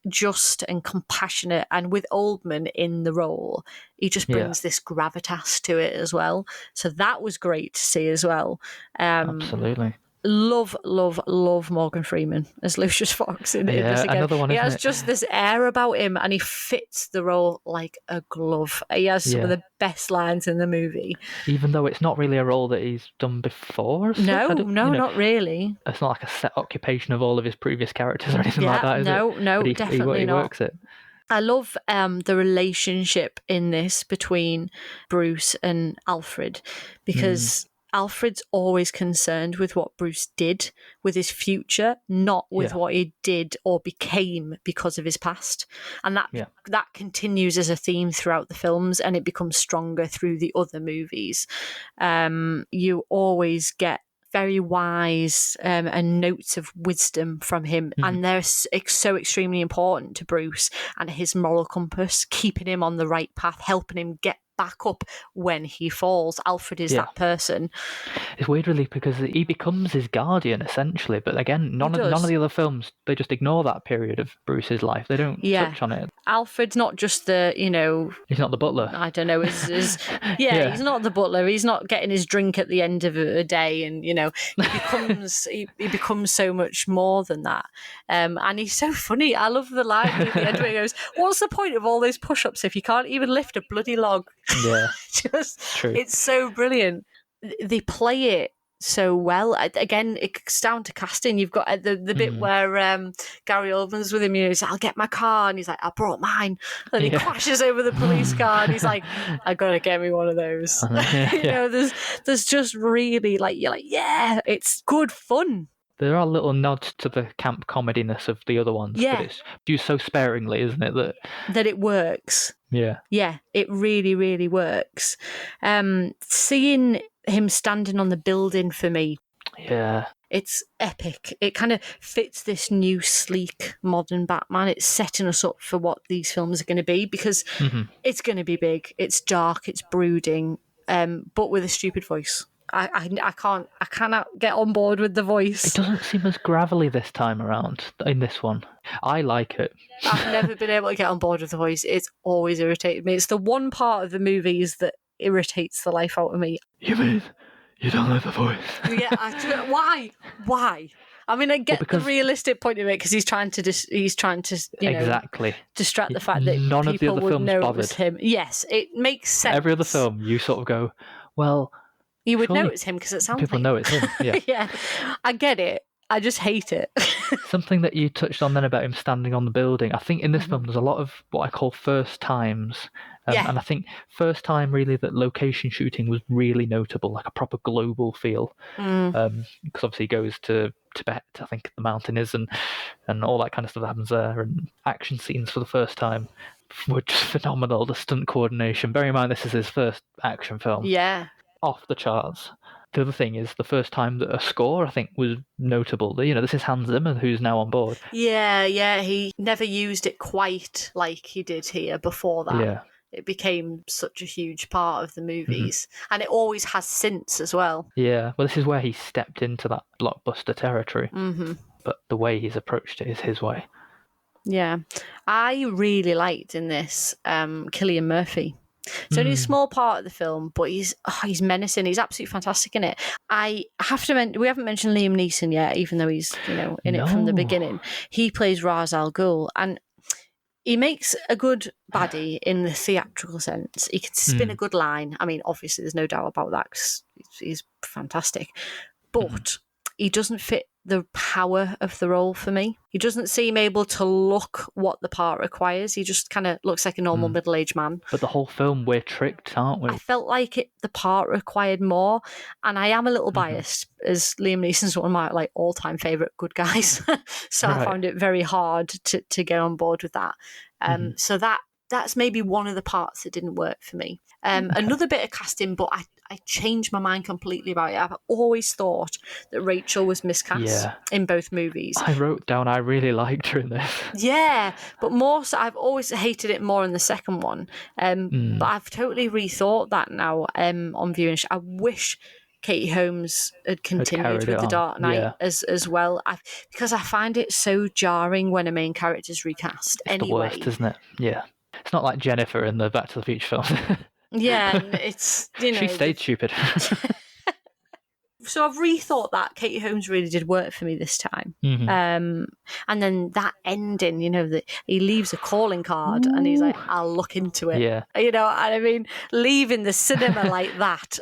just and compassionate, and with Oldman in the role, he just brings this gravitas to it as well. So that was great to see as well. Absolutely. Love Morgan Freeman as Lucius Fox in this again. Another one, he has just this air about him, and he fits the role like a glove. He has some of the best lines in the movie, even though it's not really a role that he's done before. No, not really. It's not like a set occupation of all of his previous characters or anything like that, is it? No, definitely not. He works it. I love the relationship in this between Bruce and Alfred, because Alfred's always concerned with what Bruce did with his future, not with what he did or became because of his past. And that continues as a theme throughout the films, and it becomes stronger through the other movies. You always get very wise and notes of wisdom from him, and they're so extremely important to Bruce and his moral compass, keeping him on the right path, helping him get back up when he falls. Alfred is that person. It's weird, really, because he becomes his guardian essentially, but again, none of the other films, they just ignore that period of Bruce's life. They don't touch on it. Alfred's not just he's not the butler. I don't know. He's not the butler. He's not getting his drink at the end of a day, and he becomes so much more than that. And he's so funny. I love the line at the end where he goes, "What's the point of all those push-ups if you can't even lift a bloody log?" Yeah, true. It's so brilliant. They play it so well. Again, it's down to casting. You've got the bit where Gary Oldman's with him. He's like, "I'll get my car," and he's like, "I brought mine." And he crashes over the police car, and he's like, "I gotta get me one of those." There's just really you're like, yeah, it's good fun. There are little nods to the camp comediness of the other ones, but it's used so sparingly, isn't it, that it works. Yeah, it really, really works. Seeing him standing on the building for me, it's epic. It kind of fits this new, sleek, modern Batman. It's setting us up for what these films are going to be, because it's going to be big. It's dark. It's brooding, but with a stupid voice. I cannot get on board with the voice. It doesn't seem as gravelly this time around in this one. I like it. I've never been able to get on board with the voice. It's always irritated me. It's the one part of the movies that irritates the life out of me. You mean you don't like the voice? Why? I mean, I get the realistic point of it, because he's trying to exactly distract the fact that none of the other would films notice bothered him. Yes, it makes sense. Every other film, you sort of go, well, you would notice him because it sounds people like know it's him. Yeah, yeah, I get it. I just hate it. Something that you touched on then about him standing on the building. I think in this film there's a lot of what I call first times. And I think first time really that location shooting was really notable, like a proper global feel. Because obviously he goes to Tibet, I think the mountain is, and all that kind of stuff happens there. And action scenes for the first time were just phenomenal. The stunt coordination. Bear in mind this is his first action film. Yeah. Off the charts. The other thing is the first time that a score, I think, was notable. This is Hans Zimmer who's now on board. Yeah, he never used it quite like he did here before that. Yeah. It became such a huge part of the movies, and it always has since as well. Yeah, well, this is where he stepped into that blockbuster territory. But the way he's approached it is his way. Yeah, I really liked in this Cillian Murphy. It's only a small part of the film, but he's menacing. He's absolutely fantastic in it. I have to mention, we haven't mentioned Liam Neeson yet, even though he's in it from the beginning. He plays Ra's al Ghul, and he makes a good baddie in the theatrical sense. He can spin a good line. I mean, obviously, there's no doubt about that, because he's fantastic. But he doesn't fit the power of the role for me. He doesn't seem able to look what the part requires. He just kind of looks like a normal middle-aged man. But the whole film, we're tricked, aren't we? I felt like the part required more, and I am a little biased, as Liam Neeson's one of my all-time favourite good guys. So I found it very hard to get on board with that. So that's maybe one of the parts that didn't work for me. Another bit of casting, but I changed my mind completely about it. I've always thought that Rachel was miscast in both movies. I wrote down I really liked her in this. Yeah, but more so, I've always hated it more in the second one. But I've totally rethought that now on viewing. I wish Katie Holmes had continued with The Dark Knight as well, because I find it so jarring when a main character's recast. It's the worst, isn't it? Yeah. It's not like Jennifer in the Back to the Future films. Yeah, and it's, she stayed stupid. So I've rethought that Katie Holmes really did work for me this time. And then that ending, that he leaves a calling card and he's like, I'll look into it. Yeah. And I mean, leaving the cinema like that,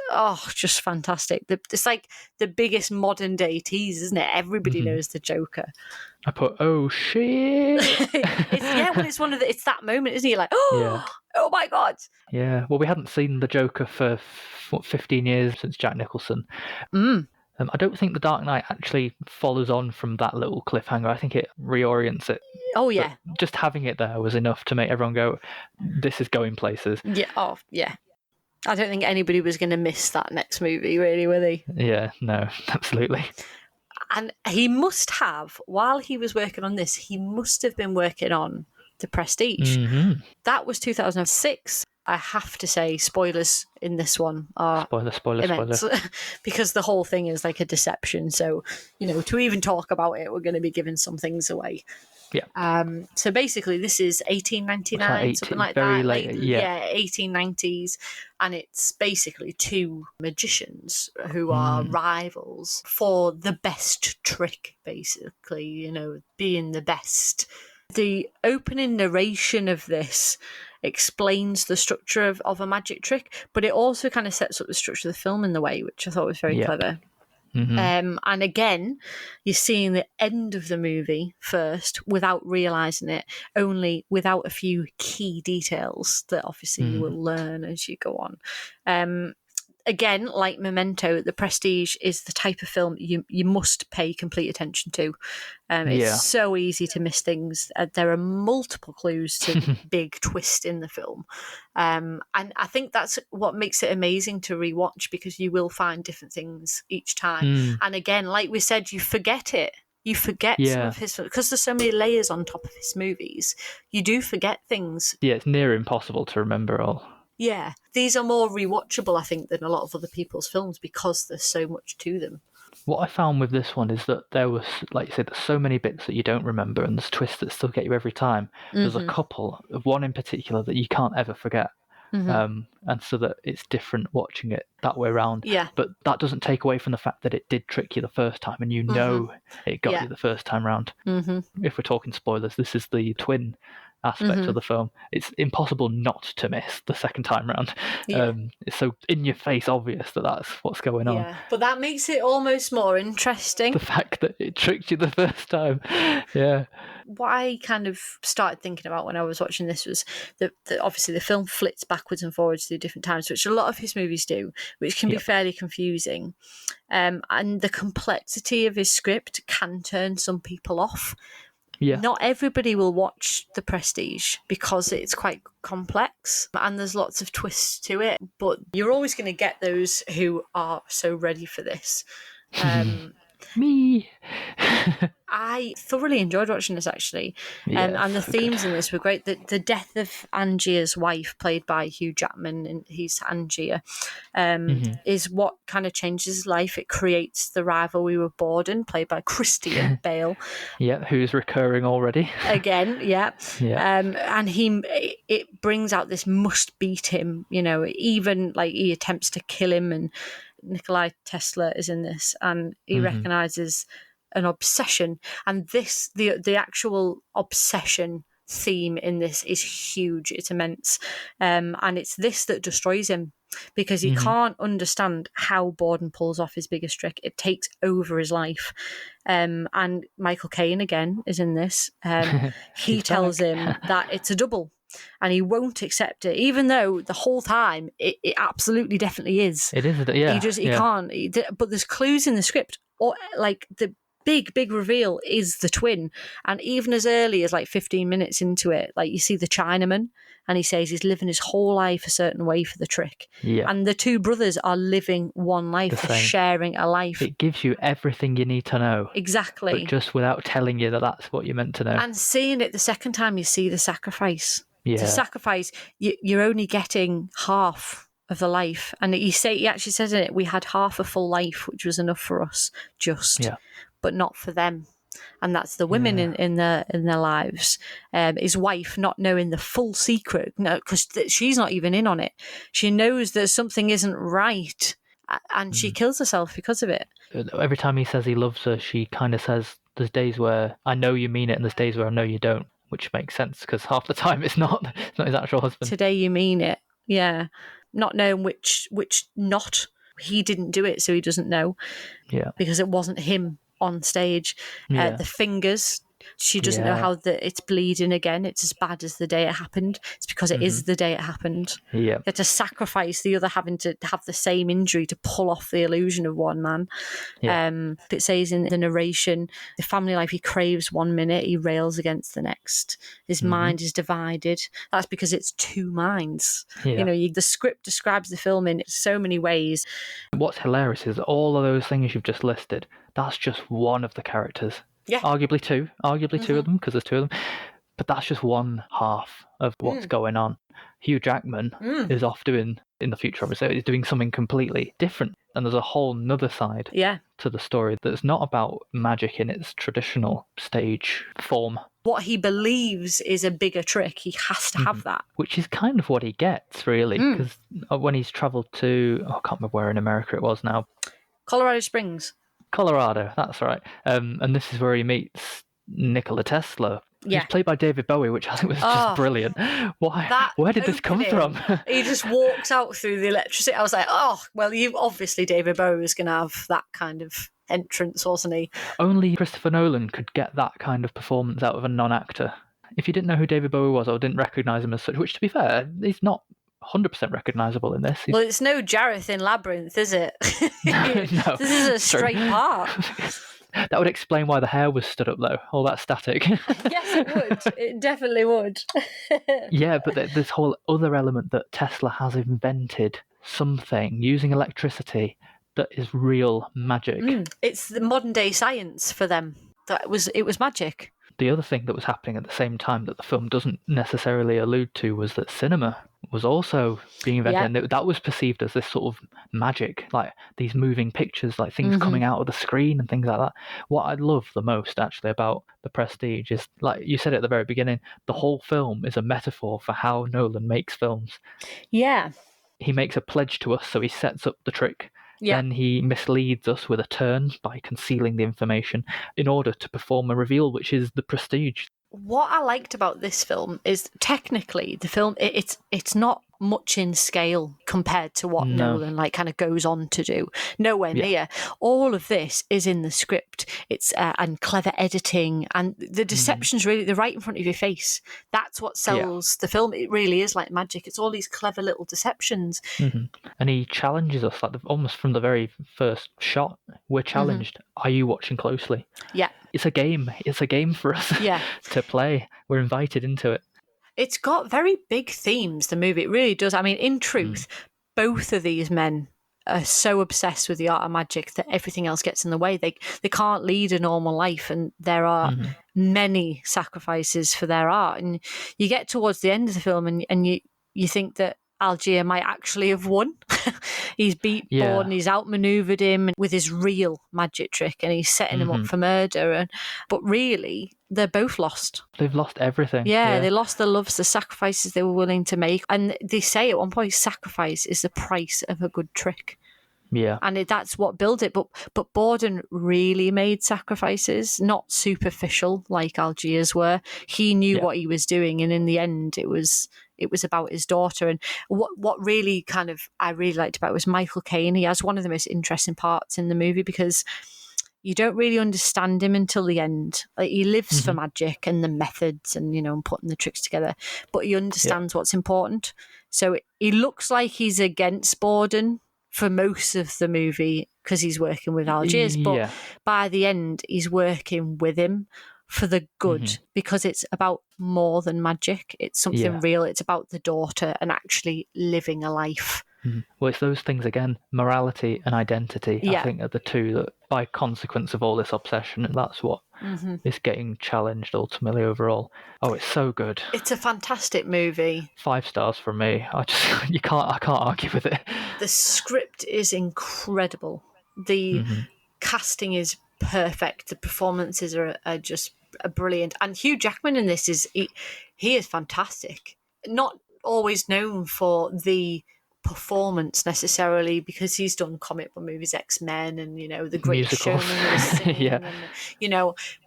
just fantastic. It's like the biggest modern day tease, isn't it? Everybody knows the Joker. I put, oh shit. It's one of it's that moment, isn't it? You're like, oh my God. Yeah. Well, we hadn't seen the Joker for 15 years since Jack Nicholson. I don't think The Dark Knight actually follows on from that little cliffhanger. I think it reorients it. Oh, yeah. But just having it there was enough to make everyone go, this is going places. Yeah. Oh, yeah. I don't think anybody was going to miss that next movie, really, were they? Yeah, no, absolutely. And he must have, while he was working on this, he must have been working on The Prestige. That was 2006. I have to say, spoilers in this one are immense. Because the whole thing is like a deception. So, to even talk about it, we're going to be giving some things away. Yeah. So basically, this is 1899, something like very that. Late, yeah, 1890s, and it's basically two magicians who are rivals for the best trick. Basically, being the best. The opening narration of this explains the structure of a magic trick, but it also kind of sets up the structure of the film in the way, which I thought was very clever. And again, you're seeing the end of the movie first without realising it, only without a few key details that obviously you will learn as you go on. Again, like Memento, The Prestige is the type of film you must pay complete attention to. It's so easy to miss things. There are multiple clues to the big twist in the film. And I think that's what makes it amazing to rewatch, because you will find different things each time. And again, like we said, you forget it. You forget some of his, because there's so many layers on top of his movies. You do forget things. Yeah, it's near impossible to remember all. Yeah, these are more rewatchable, I think, than a lot of other people's films because there's so much to them. What I found with this one is that there was, like you said, there's so many bits that you don't remember, and there's twists that still get you every time. There's a couple, one in particular that you can't ever forget. And so that it's different watching it that way around. Yeah. But that doesn't take away from the fact that it did trick you the first time, and it got you the first time round. If we're talking spoilers, this is the twin aspect of the film. It's impossible not to miss the second time round. It's so in your face obvious that that's what's going on. Yeah, but that makes it almost more interesting. The fact that it tricked you the first time. Yeah. What I kind of started thinking about when I was watching this was that obviously the film flits backwards and forwards through different times, which a lot of his movies do, which can be fairly confusing. And the complexity of his script can turn some people off. Yeah. Not everybody will watch The Prestige because it's quite complex and there's lots of twists to it, but you're always going to get those who are so ready for this. Me. I thoroughly enjoyed watching this, actually. And the themes in this were great. The death of Angier's wife, played by Hugh Jackman, and he's Angier, is what kind of changes his life. It creates the rivalry with Borden, played by Christian Bale. Yeah, who's recurring already. Again, yeah. And it brings out this must beat him, even like he attempts to kill him, and Nikolai Tesla is in this, and he recognises an obsession, and the actual obsession theme in this is huge. It's immense, and it's this that destroys him, because he can't understand how Borden pulls off his biggest trick. It takes over his life, and Michael Caine again is in this. He tells him that it's a double, and he won't accept it, even though the whole time it absolutely definitely is. It is, yeah. He can't. But there's clues in the script, or like the big reveal is the twin, and even as early as like 15 minutes into it, like you see the Chinaman, and he says he's living his whole life a certain way for the trick. Yeah. And the two brothers are living one life, The they're same. sharing a life. It gives you everything you need to know. Exactly. But just without telling you that that's what you're meant to know. And seeing it the second time, you see the sacrifice. Yeah. To sacrifice, you're only getting half of the life. And he actually says in it, we had half a full life, which was enough for us, but not for them. And that's the women in their lives. His wife not knowing the full secret, because she's not even in on it. She knows that something isn't right, and she kills herself because of it. Every time he says he loves her, she kind of says, there's days where I know you mean it, and there's days where I know you don't, which makes sense, because half the time it's not his actual husband. Today you mean it. Yeah. Not knowing which not. He didn't do it, so he doesn't know. Yeah. Because it wasn't him on stage. The fingers, she doesn't know how it's bleeding again. It's as bad as the day it happened. It's because it is the day it happened. Yeah. They had to sacrifice the other having to have the same injury to pull off the illusion of one man. Yeah. It says in the narration, the family life he craves one minute, he rails against the next. His mind is divided. That's because it's two minds. Yeah. The script describes the film in so many ways. What's hilarious is all of those things you've just listed, that's just one of the characters. Yeah. Arguably two of them, because there's two of them. But that's just one half of what's going on. Hugh Jackman is off doing, in the future obviously, he's doing something completely different. And there's a whole nother side to the story that's not about magic in its traditional stage form. What he believes is a bigger trick, he has to have that. Which is kind of what he gets, really, because when he's travelled to, I can't remember where in America it was now. Colorado Springs. Colorado, that's right. And this is where he meets Nikola Tesla, who's played by David Bowie, which I think was just brilliant. Where did this come from? He just walks out through the electricity. I was like, obviously David Bowie was going to have that kind of entrance, wasn't he? Only Christopher Nolan could get that kind of performance out of a non-actor. If you didn't know who David Bowie was or didn't recognise him as such, which to be fair, he's not 100% recognisable in this. Well, it's no Jareth in Labyrinth, is it? No, this is a straight part. That would explain why the hair was stood up, though. All that static. Yes, it would. It definitely would. Yeah, but this whole other element that Tesla has invented something using electricity that is real magic. It's the modern day science for them. It was magic. The other thing that was happening at the same time that the film doesn't necessarily allude to was that cinema was also being invented. And that was perceived as this sort of magic, like these moving pictures, like things coming out of the screen and things like that. What I love the most, actually, about The Prestige is, like you said at the very beginning, the whole film is a metaphor for how Nolan makes films. Yeah. He makes a pledge to us, so he sets up the trick. Yeah. Then he misleads us with a turn by concealing the information in order to perform a reveal, which is The Prestige. What I liked about this film is technically the film, it's not much in scale compared to what Nolan kind of goes on to do. Nowhere near. All of this is in the script. It's and clever editing, and the deception's really, they're right in front of your face. That's what sells the film. It really is like magic. It's all these clever little deceptions. And he challenges us, like almost from the very first shot. We're challenged. Are you watching closely? Yeah. It's a game. It's a game for us to play. We're invited into it. It's got very big themes, the movie. It really does. I mean, in truth, both of these men are so obsessed with the art of magic that everything else gets in the way. They can't lead a normal life, and there are many sacrifices for their art. And you get towards the end of the film and you think that Algier might actually have won. He's beat Borden, he's outmaneuvered him with his real magic trick, and he's setting him up for murder. But really, they're both lost. They've lost everything. Yeah, they lost the loves, the sacrifices they were willing to make. And they say at one point, sacrifice is the price of a good trick. Yeah. And that's what built it. But Borden really made sacrifices, not superficial like Algiers were. He knew what he was doing, and in the end, it was about his daughter. And what really kind of I really liked about it was Michael Caine. He has one of the most interesting parts in the movie because you don't really understand him until the end. Like, he lives for magic and the methods and, and putting the tricks together, but he understands what's important. So he looks like he's against Borden for most of the movie because he's working with Algiers, but by the end, he's working with him. for the good, because it's about more than magic. It's something real. It's about the daughter and actually living a life. Well, it's those things again, morality and identity, I Yeah. think, are the two that, by consequence of all this obsession, that's what is getting challenged ultimately overall. Oh, it's so good. It's a fantastic movie. 5 stars from me. I can't argue with it. The script is incredible. The casting is perfect. The performances are just brilliant. And Hugh Jackman in this he is fantastic. Not always known for the performance necessarily, because he's done comic book movies, X-Men, and The Greatest Showman was singing, and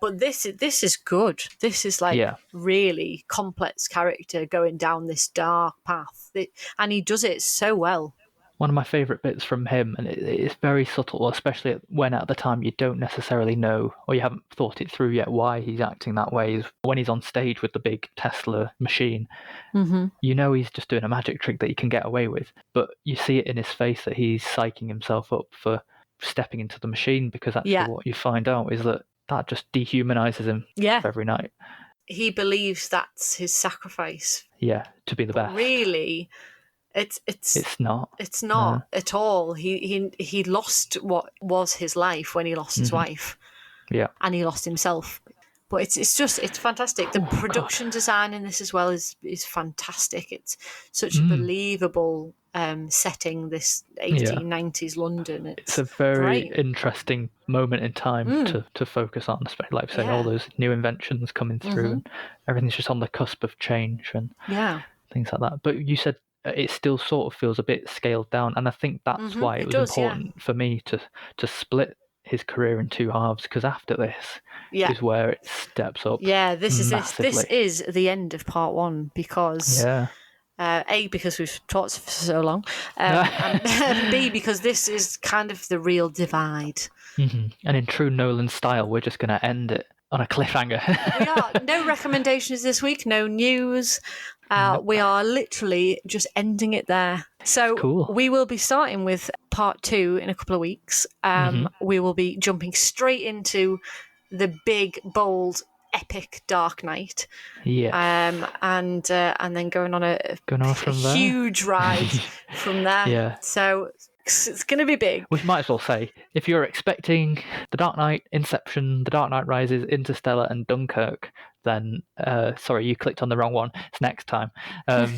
but this is good. This is like really complex character going down this dark path, and he does it so well. One of my favourite bits from him, and it's very subtle, especially when at the time you don't necessarily know, or you haven't thought it through yet, why he's acting that way, is when he's on stage with the big Tesla machine. You know he's just doing a magic trick that he can get away with, but you see it in his face that he's psyching himself up for stepping into the machine, because actually what you find out is that just dehumanizes him every night. He believes that's his sacrifice. Yeah, to be the best. Really, it's not. It's not at all. He lost what was his life when he lost his wife. Yeah, and he lost himself. But it's fantastic. The production design in this as well is fantastic. It's such a believable setting, this 1890s London. It's a very interesting moment in time to focus on, especially, like I say, all those new inventions coming through, and everything's just on the cusp of change and things like that. But you said it still sort of feels a bit scaled down, and I think that's why it was important for me to split his career in 2 halves, because after this is where it steps up. This massively. is the end of part 1, because because we've talked for so long, and B, because this is kind of the real divide. And in true Nolan style, we're just going to end it on a cliffhanger. We are. No recommendations this week, no news. We are literally just ending it there. So we will be starting with part 2 in a couple of weeks. We will be jumping straight into the big, bold, epic Dark Knight. And then going on a huge ride from there. So it's going to be big. We might as well say, if you're expecting The Dark Knight, Inception, The Dark Knight Rises, Interstellar, and Dunkirk, then sorry, you clicked on the wrong one. It's next time. And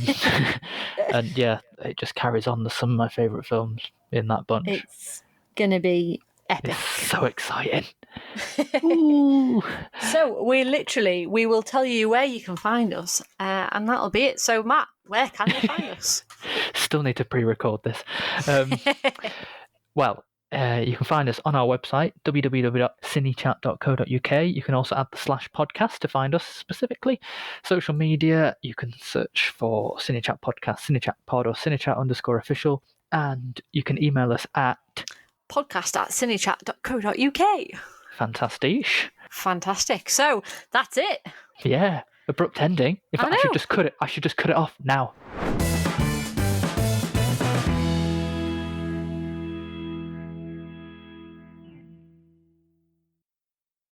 it just carries on. There's some of my favourite films in that bunch. It's going to be epic. It's so exciting. So we will tell you where you can find us, and that'll be it. So Matt, where can you find us? Still need to pre-record this. Well, you can find us on our website, www.cinechat.co.uk. You can also add the /podcast to find us specifically. Social media, you can search for CineChat Podcast, CineChat Pod, or CineChat_official. And you can email us at podcast@cinechat.co.uk. Fantastic. So that's it. Yeah, abrupt ending. In fact, I should just cut it off now.